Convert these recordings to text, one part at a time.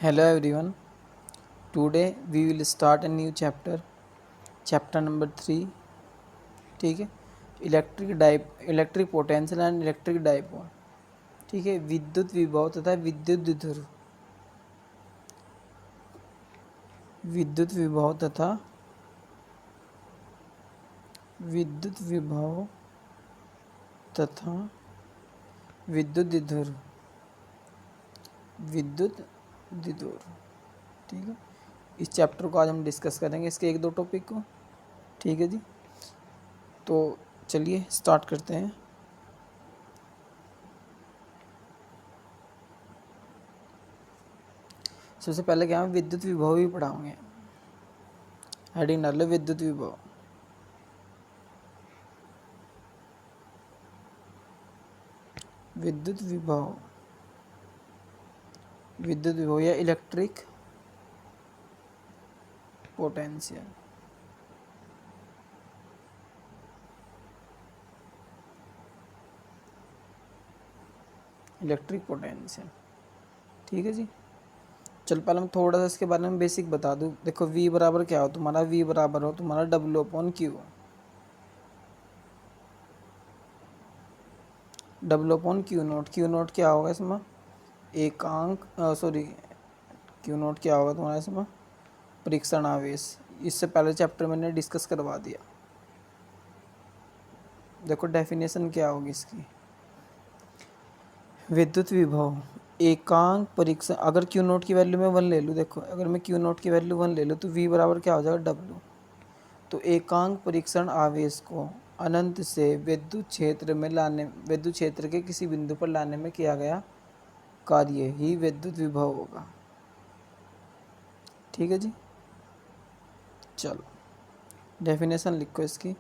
Hello everyone. Today we will start a new chapter number 3. ठीक है, electric potential and electric dipole. ठीक है, विद्युत विभव तथा विद्युत द्विध्रुव. विद्युत विभव तथा विद्युत विभव तथा विद्युत द्विध्रुव. विद्युत द्विध्रुव. ठीक है, इस चैप्टर को आज हम डिस्कस करेंगे, इसके एक दो टॉपिक को. ठीक है जी, तो चलिए स्टार्ट करते हैं. सबसे पहले क्या है, विद्युत विभव भी पढ़ाऊंगे. हेडिंग डाल लो विद्युत विभव. विद्युत विभव, विद्युत विभव या इलेक्ट्रिक पोटेंशियल. Electric potential. ठीक है जी, चल पहले मैं थोड़ा सा इसके बारे में बेसिक बता दूं. देखो V बराबर क्या हो तुम्हारा, V बराबर हो तुम्हारा W/Q. W/Q0. Q0 क्या होगा इसमें, एकांक Q0 क्या होगा तुम्हारा इसमें, परीक्षण आवेश. इससे पहले चैप्टर मैंने डिस्कस करवा दिया. देखो डेफिनेशन क्या होगी इसकी. विद्युत विभव एकांक परीक्षण. अगर Q0 की वैल्यू मैं 1 ले लूँ, देखो अगर मैं Q0 की वैल्यू 1 ले लूँ तो V बराबर क्या हो जाएगा, W. तो एकांक परीक्षण आवेश को अनंत से विद्युत क्षेत्र के किसी बिंदु पर लाने में किया गया कार्य ही विद्युत विभव होगा. ठीक है जी, चलो डेफिनेशन लिखो इसकी.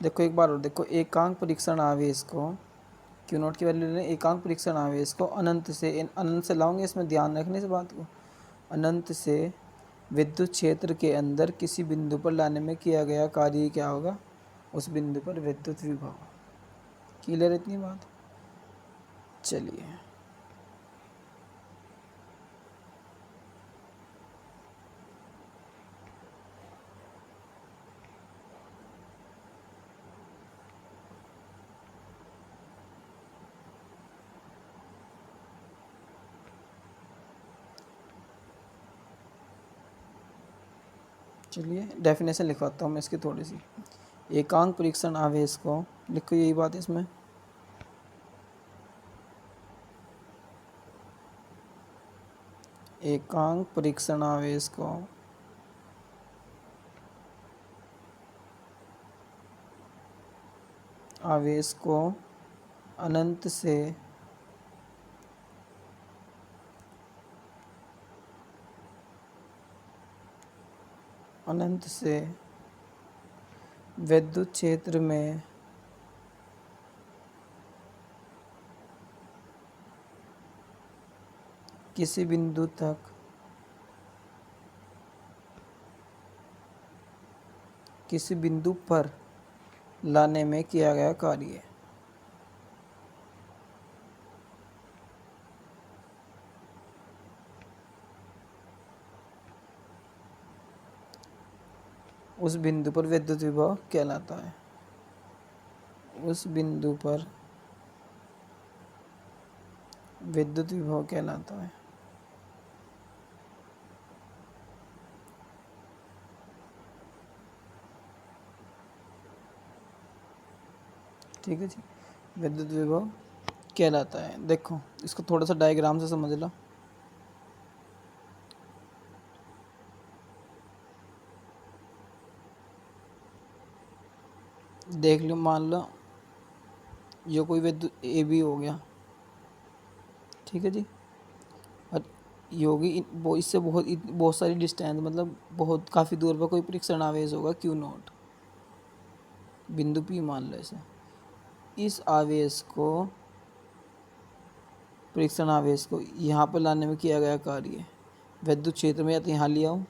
देखो एक बार और देखो, एकांक परीक्षण आवेश को Q0 की वैल्यू लें, एकांक परीक्षण आवेश को अनंत से लाऊंगे, इसमें ध्यान रखने इस बात को. अनंत से विद्युत क्षेत्र के अंदर किसी बिंदु पर लाने में किया गया कार्य क्या होगा, उस बिंदु पर विद्युत विभव. क्लियर इतनी बात. चलिए चलिए डेफिनेशन लिखवाता हूँ मैं इसकी थोड़ी सी. एकांक परीक्षण आवेश को लिखो, यही बात इसमें. एकांक परीक्षण आवेश को अनंत से विद्युत क्षेत्र में किसी बिंदु पर लाने में किया गया कार्य. उस बिंदु पर विद्युत विभव कहलाता है. उस बिंदु पर विद्युत विभव कहलाता है. ठीक है जी, विद्युत विभव कहलाता है. देखो इसको थोड़ा सा डायग्राम से समझ लो. देख लो, मान लो ये कोई विद्युत AB हो गया. ठीक है जी, और ये होगी वो इससे बहुत सारी डिस्टेंस, मतलब बहुत काफ़ी दूर पर कोई परीक्षण आवेश होगा Q0, बिंदु P मान लो इसे. इस आवेश को, परीक्षण आवेश को यहाँ पर लाने में किया गया कार्य विद्युत क्षेत्र में, या तो यहाँ लिया हूँ,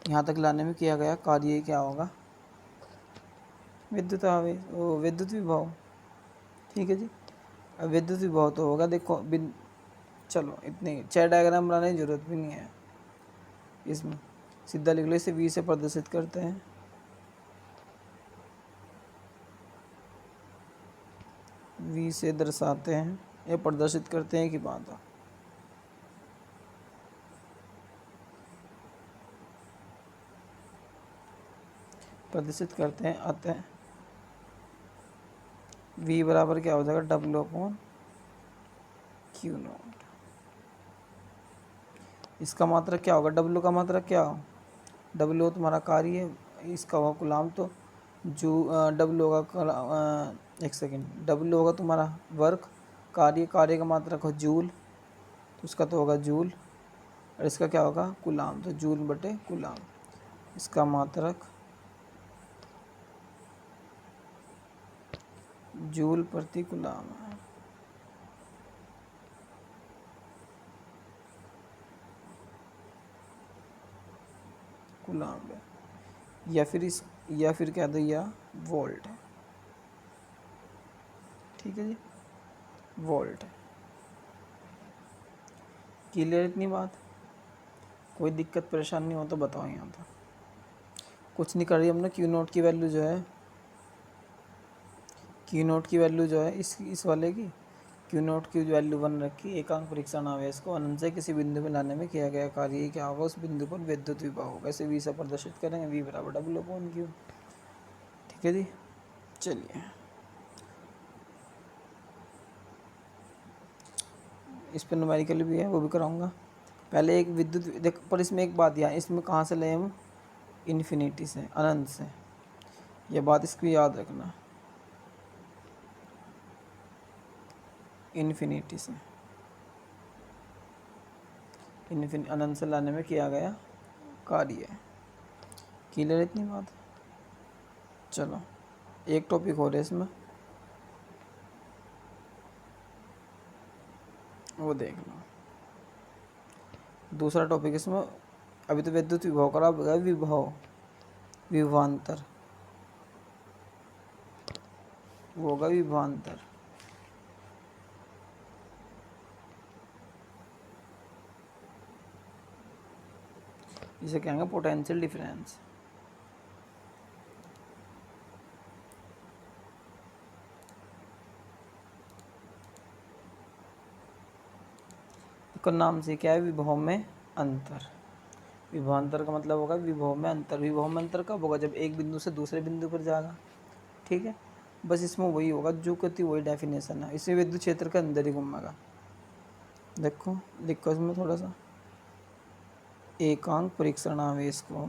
यहाँ तक लाने में किया गया कार्य क्या होगा, विद्युत आवेश, विद्युत विभव. ठीक है जी, अब विद्युत विभव तो होगा, देखो चलो इतनी 6 डायग्राम बनाने की जरूरत भी नहीं है इसमें, सीधा लिख लो, इसे V से प्रदर्शित करते हैं, V से दर्शाते हैं या प्रदर्शित करते हैं कि बात है। प्रदर्शित करते हैं, अतः V बराबर क्या हो जाएगा, W/Q0। इसका मात्रक क्या होगा, W का मात्रक क्या हो, W तुम्हारा कार्य है, इसका होगा कूलाम, तो W होगा एक सेकेंड, W होगा तुम्हारा वर्क, कार्य का मात्रक हो जूल, तो उसका तो होगा जूल, और इसका क्या होगा कूलाम, तो जूल बटे कूलाम। इसका मात्रक जूल प्रति कूलाम है। कूलाम है, या फिर कह दो या वोल्ट है, ठीक है जी, वोल्ट है। क्लियर इतनी बात, कोई दिक्कत परेशानी हो तो बताओ। यहाँ तो कुछ नहीं कर रही हमने, Q0 की वैल्यू जो है, Q0 की वैल्यू जो है इस वाले की, Q0 की वैल्यू 1 रखी, एकांक परीक्षण आवेश को अनंत से किसी बिंदु में लाने में किया गया कार्य क्या होगा, उस बिंदु पर विद्युत विभव होगा, इसे V से प्रदर्शित करेंगे, V बराबर W/Q। ठीक है जी, चलिए इस पर न्यूमेरिकल भी है, वो भी कराऊंगा। पहले एक विद्युत देख, पर इसमें एक बात यहाँ, इसमें कहाँ से ले हम, इन्फिनिटी से, अनंत से, ये बात इसकी याद रखना, इन्फिनिटी से, अनंत से लाने में किया गया कार्य है। क्लियर इतनी बात, चलो एक टॉपिक हो रहा है इसमें, वो देख लो। दूसरा टॉपिक इसमें, अभी तो विद्युत विभव करा, विभवांतर, वो होगा विभवांतर। इसे कहेंगे पोटेंशियल डिफरेंस। इसका नाम से क्या है, विभव में अंतर। विभवांतर का मतलब होगा विभव में अंतर। विभव में अंतर कब होगा, जब एक बिंदु से दूसरे बिंदु पर जाएगा, ठीक है, बस इसमें वही होगा, जो कहती वही डेफिनेशन है, इसे विद्युत क्षेत्र के अंदर ही घूमेगा। देखो लिखो इसमें थोड़ा सा, एकांक परीक्षण आवेश को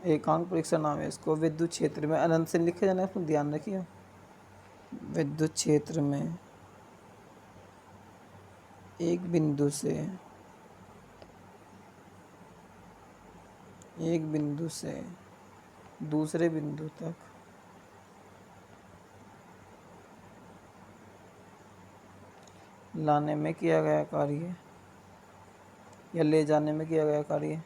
एकांक परीक्षण आवेश को विद्युत क्षेत्र में अनंत से लिखे जाना है, इसमें ध्यान रखिए, विद्युत क्षेत्र में एक बिंदु से दूसरे बिंदु तक लाने में किया गया कार्य या ले जाने में किया गया कार्य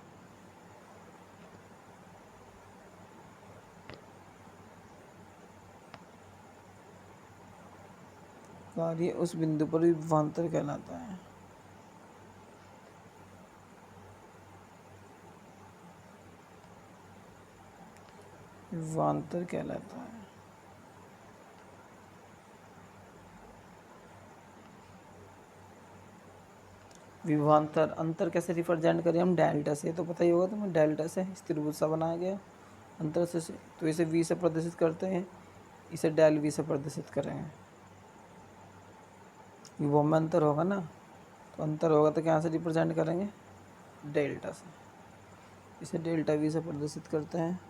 उस बिंदु पर विभवांतर कहलाता है। विभवांतर कहलाता है। विभवांतर अंतर कैसे रिप्रेजेंट करें हम, डेल्टा से, तो पता ही होगा तुम्हें, डेल्टा से त्रिभुज सा बनाया गया अंतर से, तो इसे V से प्रदर्शित करते हैं, इसे डेल V से प्रदर्शित करेंगे। विभव में अंतर होगा ना, तो अंतर होगा तो क्या से रिप्रेजेंट करेंगे, डेल्टा से, इसे डेल्टा V से प्रदर्शित करते हैं।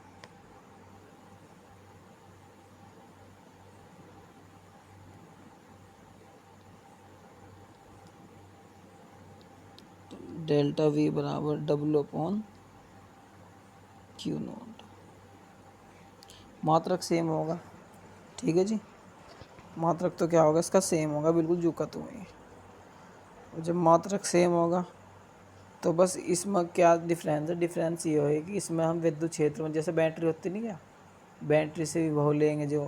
डेल्टा V बराबर W/Q0। मात्रक सेम होगा, ठीक है जी, मात्रक तो क्या होगा इसका, सेम होगा बिल्कुल, जो का तो वही, जब मात्रक सेम होगा तो बस इसमें क्या डिफरेंस है, डिफरेंस ये होगा कि इसमें हम विद्युत क्षेत्र में जैसे बैटरी होती नहीं क्या, बैटरी से विभव लेंगे जो,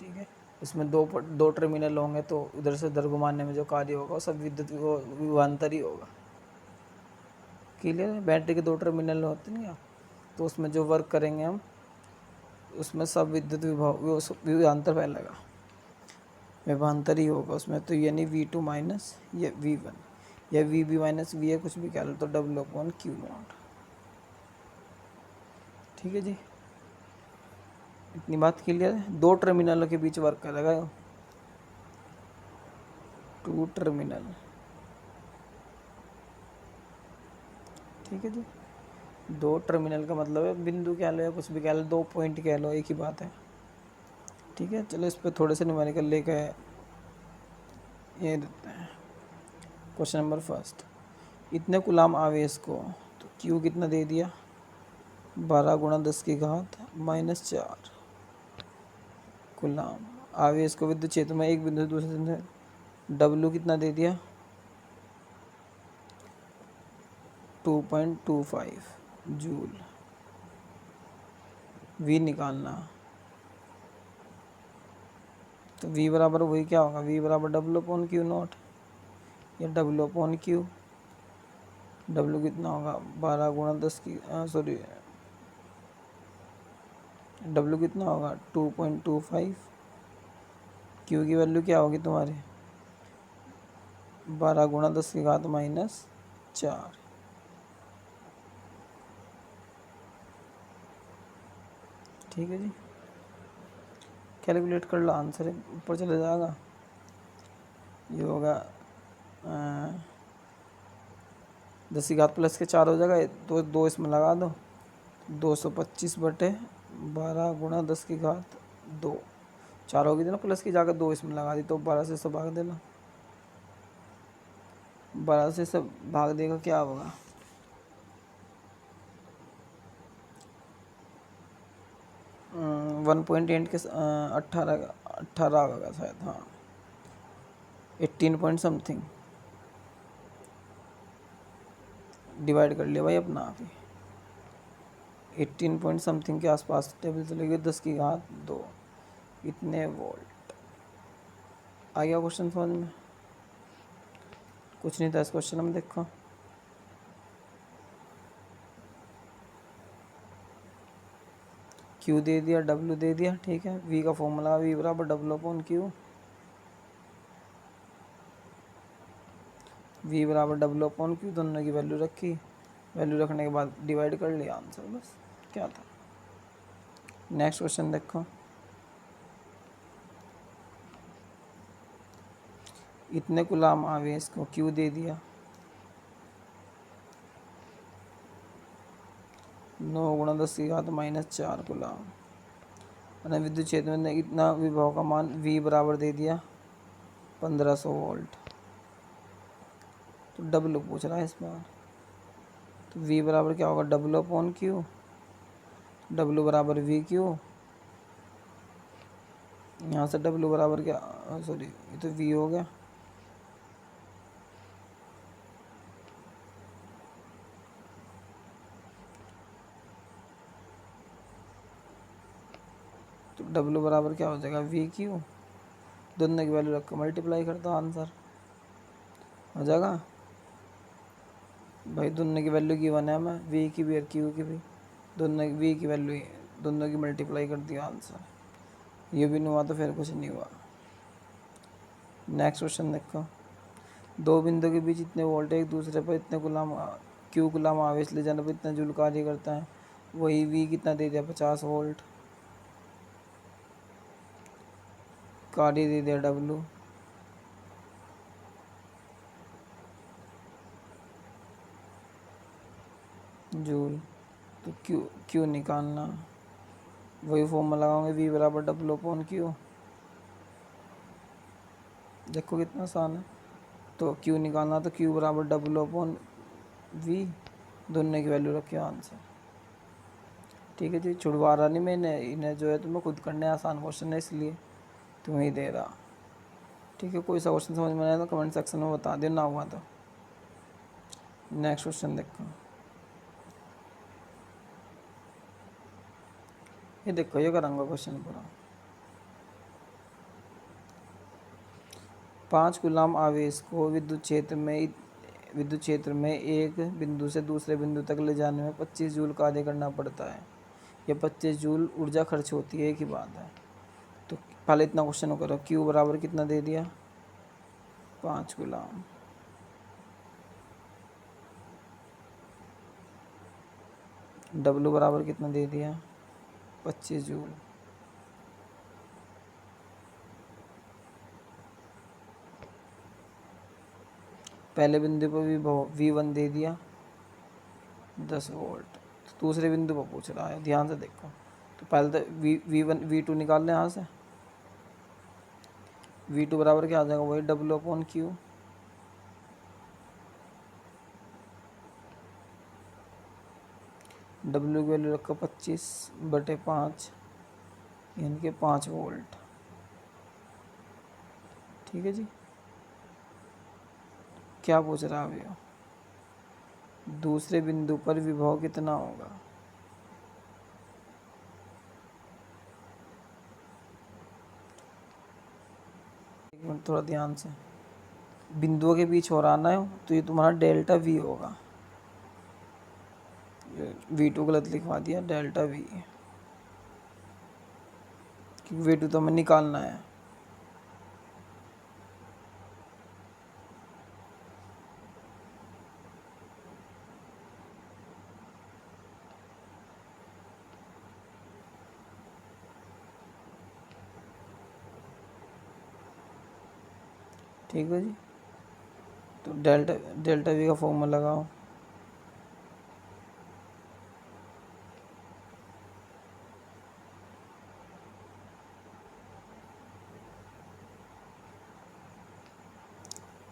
ठीक है, उसमें दो टर्मिनल होंगे तो उधर से उधर घुमाने में जो कार्य होगा वो सब विद्युत विभवांतर ही होगा। क्लियर है? बैटरी के दो टर्मिनल होते नहीं क्या, तो उसमें जो वर्क करेंगे हम उसमें सब विद्युत विभवांतर फैलेगा, विभवांतर ही होगा उसमें। तो यानी V2 माइनस या V1 या VB माइनस V है, कुछ भी कह लो, तो W/Q0। ठीक है जी, इतनी बात क्लियर है। दो टर्मिनलों के बीच वर्क करेगा, टू टर्मिनल। ठीक है जी, दो टर्मिनल का मतलब है बिंदु कह लो या कुछ भी कह लो, दो पॉइंट कह लो, एक ही बात है। ठीक है, चलो इस पर थोड़े से न्यूमेरिकल लेके ये देते हैं। क्वेश्चन नंबर फर्स्ट, इतने कुलाम आवेश को, तो Q कितना दे दिया, 12 × 10⁻⁻⁴ कुलाम। आवेश को विद्युत क्षेत्र में एक बिंदु से दूसरे बिंदु, W कितना दे दिया, 2.25 जूल। V निकालना, तो V बराबर वही क्या होगा, V बराबर W/Q0 या W/Q। W कितना होगा, 12 × 10 W कितना होगा 2.25। Q की वैल्यू क्या होगी तुम्हारी, 12 × 10⁻⁴। ठीक है जी, कैलकुलेट कर लो, आंसर ऊपर चले जाएगा। ये होगा 10⁻+4 हो जाएगा, तो दो इसमें लगा दो, 225/12 × 10⁻²। 4 होगी ना प्लस की, जाकर दो इसमें लगा दी, तो 12 से इसे भाग देना, 12 से इसे भाग देगा, क्या होगा, 1.8 के 18 होगा शायद, हाँ 18 पॉइंट समथिंग। डिवाइड कर लिया भाई अपना आप ही, 18 पॉइंट समथिंग के आसपास टेबल चलेगी, 10⁻²। इतने वोल्ट। आ गया क्वेश्चन समझ में, कुछ नहीं था इस क्वेश्चन में। देखो Q दे दिया, W दे दिया, ठीक है। V का फॉर्मूला V बराबर W/Q, V बराबर W/Q, दोनों की वैल्यू रखी, वैल्यू रखने के बाद डिवाइड कर लिया, आंसर बस क्या था। नेक्स्ट क्वेश्चन देखो, इतने कुलाम आवेश को Q दे दिया, 9 × 10⁻⁴ कुलाम, और विद्युत क्षेत्र में इतना विभव का मान V बराबर दे दिया 1500 वोल्ट। तो W पूछ रहा है इस बार, तो V बराबर क्या होगा, W/Q, W बराबर VQ, यहाँ से W बराबर क्या, सॉरी ये तो V हो गया, तो W बराबर क्या हो जाएगा, VQ, दोनों की वैल्यू रख कर मल्टीप्लाई करता हूँ, आंसर हो जाएगा भाई। दोनों की वैल्यू गिवन है, मैं V की भी और Q की भी, दोनों V की वैल्यू दोनों की मल्टीप्लाई कर दिया, आंसर। ये भी नहीं हुआ तो फिर कुछ नहीं हुआ। नेक्स्ट क्वेश्चन देखो, दो बिंदु के बीच इतने वोल्ट एक दूसरे पर इतने गुलाम Q गुलाम आवेश ले जाने पर इतना जूल कार्य करता है, वही V कितना दे दिया, 50 वोल्ट, कार्य दे दिया W, जूल। तो Q निकालना, वही फॉर्मूला लगाओगे, V बराबर W/Q। देखो कितना आसान है, तो Q निकालना, तो Q बराबर W/V, दोनों की वैल्यू रखिए, आंसर। ठीक है जी, छुड़वा रहा नहीं मैंने, इन्हें जो है तुम्हें खुद करने आसान क्वेश्चन है, इसलिए तुम्हें ही दे रहा। ठीक है, कोई सा क्वेश्चन समझ में आया तो कमेंट सेक्शन में बता दो, ना हुआ तो। नेक्स्ट क्वेश्चन देखो, ये देखो, ये करूँगा क्वेश्चन पूरा। 5 कूलाम आवेश को विद्युत क्षेत्र में एक बिंदु से दूसरे बिंदु तक ले जाने में 25 जूल कार्य करना पड़ता है। यह 25 जूल ऊर्जा खर्च होती है, एक ही बात है। तो पहले इतना क्वेश्चन करो, क्यू बराबर कितना दे दिया, 5 कूलाम। डब्ल्यू बराबर कितना दे दिया, 25 जूल। पहले बिंदु पर विभव V1 दे दिया 10 वोल्ट। तो दूसरे बिंदु पर पूछ रहा है, ध्यान से देखो। तो पहले तो V1 V2 निकाल लें यहाँ से। V2 बराबर क्या आ जाएगा, वही W/Q। W की वैल्यू रखो 25/5 यानी कि 5 वोल्ट। ठीक है जी। क्या पूछ रहा है भैया, दूसरे बिंदु पर विभव कितना होगा। एक मिनट, थोड़ा ध्यान से, बिंदुओं के बीच हो रहा ना हो, तो ये तुम्हारा डेल्टा V होगा। V2 गलत लिखवा दिया, डेल्टा V, क्योंकि V2 तो हमें निकालना है। ठीक है जी। तो डेल्टा V का फॉर्मूला लगाओ।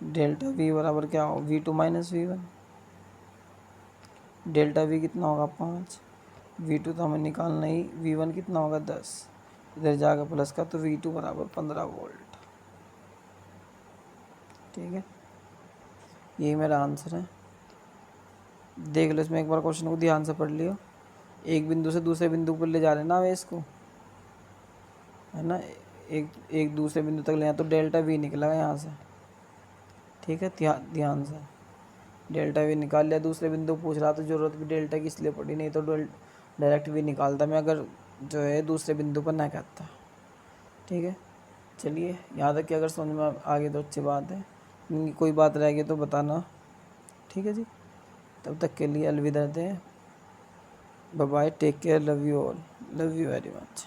डेल्टा V बराबर क्या हो, V2 - V1। डेल्टा V कितना होगा, 5। V2 तो हमें निकालना ही, V1 कितना होगा, 10। इधर जाकर प्लस का, तो V2 बराबर 15 वोल्ट। ठीक है, यही मेरा आंसर है। देख लो इसमें एक बार क्वेश्चन को ध्यान से पढ़ लियो। एक बिंदु से दूसरे बिंदु पर ले जा रहे हैं ना वे इसको, है ना, एक दूसरे बिंदु तक ले जाए, तो डेल्टा V निकला यहाँ से। ठीक है, ध्यान से डेल्टा V निकाल लिया। दूसरे बिंदु पूछ रहा, तो ज़रूरत भी डेल्टा की इसलिए पड़ी, नहीं तो डायरेक्ट V निकालता मैं, अगर जो है दूसरे बिंदु पर ना कहता। ठीक है, चलिए, यहाँ तक कि अगर समझ में आ गई तो अच्छी बात है, कोई बात रह गई तो बताना। ठीक है जी, तब तक के लिए अलविदा दें, bye bye, take care, love you all, love you very much.